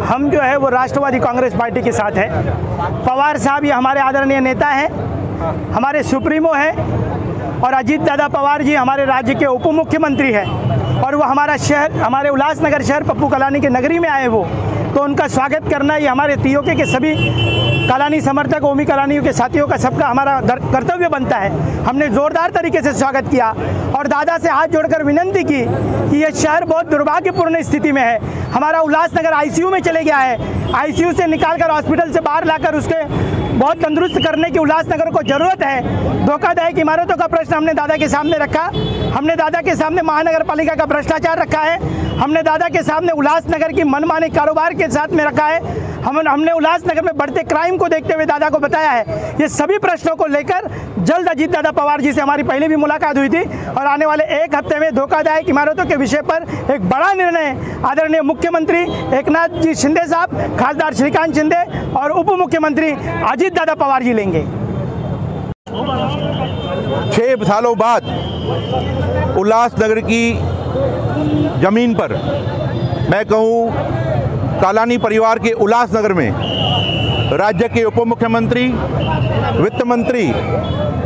हम जो है वो राष्ट्रवादी कांग्रेस पार्टी के साथ है। पवार साहब ये हमारे आदरणीय नेता हैं, हमारे सुप्रीमो हैं और अजीत दादा पवार जी हमारे राज्य के उप मुख्यमंत्री हैं और वो हमारा शहर, हमारे उल्लासनगर शहर पप्पू कलानी के नगरी में आए वो, तो उनका स्वागत करना ये हमारे टीओके के सभी कलानी समर्थक, ओमी कलानियों के साथियों का सबका हमारा कर्तव्य बनता है। हमने ज़ोरदार तरीके से स्वागत किया और दादा से हाथ जोड़कर विनंती की कि ये शहर बहुत दुर्भाग्यपूर्ण स्थिति में है। हमारा उल्लासनगर आईसीयू में चले गया है, आईसीयू से निकालकर हॉस्पिटल से बाहर लाकर उसके बहुत तंदुरुस्त करने की उल्लासनगर को ज़रूरत है। धोखादायक इमारतों का प्रश्न हमने दादा के सामने रखा, हमने दादा के सामने महानगर पालिका का भ्रष्टाचार रखा है, हमने दादा के सामने उल्लासनगर की मनमाने कारोबार के साथ में रखा है, हमने उल्लासनगर में बढ़ते क्राइम को देखते हुए दादा को बताया है। ये सभी प्रश्नों को लेकर जल्द अजीत दादा पवार जी से हमारी पहले भी मुलाकात हुई थी और आने वाले एक हफ्ते में धोखादायक इमारतों के विषय पर एक बड़ा निर्णय आदरणीय मुख्यमंत्री एकनाथ जी शिंदे साहब, खासदार श्रीकांत शिंदे और उप मुख्यमंत्री अजीत दादा पवार जी लेंगे। 6 सालों बाद उल्लासनगर की जमीन पर, मैं कहूँ कालानी परिवार के उल्लासनगर में, राज्य के उप मुख्यमंत्री, वित्त मंत्री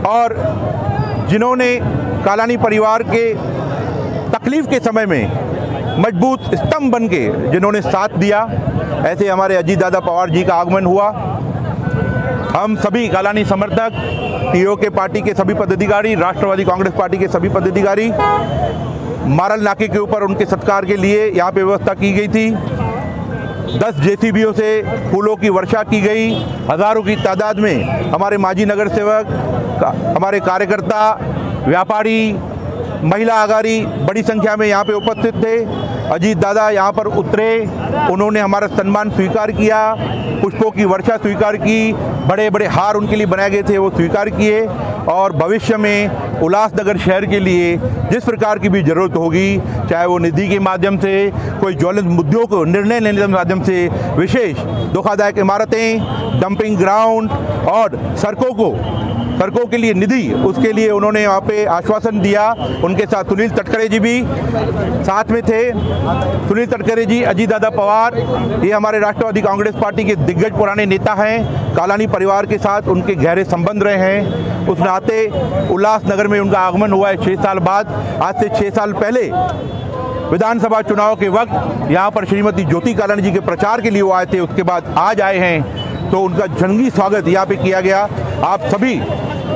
और जिन्होंने कालानी परिवार के तकलीफ के समय में मजबूत स्तंभ बन के जिन्होंने साथ दिया, ऐसे हमारे अजीत दादा पवार जी का आगमन हुआ। हम सभी कालानी समर्थक, टीओके पार्टी के सभी पदाधिकारी, राष्ट्रवादी कांग्रेस पार्टी के सभी पदाधिकारी मारल नाके के ऊपर उनके सत्कार के लिए यहाँ पे व्यवस्था की गई थी। 10 जेसीबीओं से फूलों की वर्षा की गई। हज़ारों की तादाद में हमारे माजी नगर सेवक, हमारे कार्यकर्ता, व्यापारी, महिला आगारी बड़ी संख्या में यहाँ पे उपस्थित थे। अजीत दादा यहाँ पर उतरे, उन्होंने हमारा सम्मान स्वीकार किया, पुष्पों की वर्षा स्वीकार की, बड़े बड़े हार उनके लिए बनाए गए थे वो स्वीकार किए और भविष्य में उल्लासनगर शहर के लिए जिस प्रकार की भी ज़रूरत होगी, चाहे वो निधि के माध्यम से, कोई ज्वलंत मुद्दों को निर्णय लेने के माध्यम से, विशेष धोखादायक इमारतें, डंपिंग ग्राउंड और सड़कों के लिए निधि, उसके लिए उन्होंने वहाँ पे आश्वासन दिया। उनके साथ सुनील तटकरे जी भी साथ में थे। सुनील तटकरे जी, अजीत दादा पवार, ये हमारे राष्ट्रवादी कांग्रेस पार्टी के दिग्गज पुराने नेता हैं। कालानी परिवार के साथ उनके गहरे संबंध रहे हैं। उस नाते उल्लासनगर में उनका आगमन हुआ है 6 साल बाद। आज से 6 साल पहले विधानसभा चुनाव के वक्त यहाँ पर श्रीमती ज्योति कालानी जी के प्रचार के लिए वो आए थे, उसके बाद आज आए हैं, तो उनका जंगी स्वागत यहाँ पे किया गया। आप सभी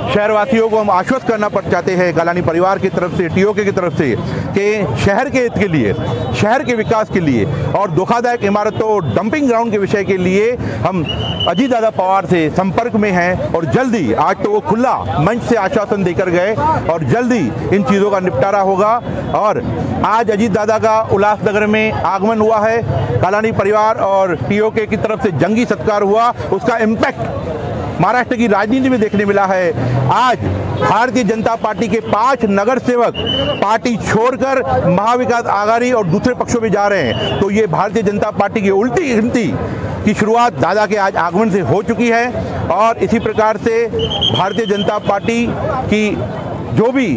शहरवासियों को हम आश्वस्त करना चाहते हैं कालानी परिवार की तरफ से, टीओके की तरफ से, कि शहर के हित के लिए, शहर के विकास के लिए और धोखादायक इमारतों, डंपिंग ग्राउंड के विषय के लिए हम अजीत दादा पवार से संपर्क में हैं और जल्दी, आज तो वो खुला मंच से आश्वासन देकर गए और जल्दी इन चीज़ों का निपटारा होगा। और आज अजीत दादा का उल्लासनगर में आगमन हुआ है, कालानी परिवार और टीओके की तरफ से जंगी सत्कार हुआ, उसका इम्पैक्ट महाराष्ट्र की राजनीति में देखने मिला है। आज भारतीय जनता पार्टी के 5 नगर सेवक पार्टी छोड़कर महाविकास आघाड़ी और दूसरे पक्षों में जा रहे हैं, तो ये भारतीय जनता पार्टी की उल्टी गिनती की शुरुआत दादा के आज आगमन से हो चुकी है। और इसी प्रकार से भारतीय जनता पार्टी की जो भी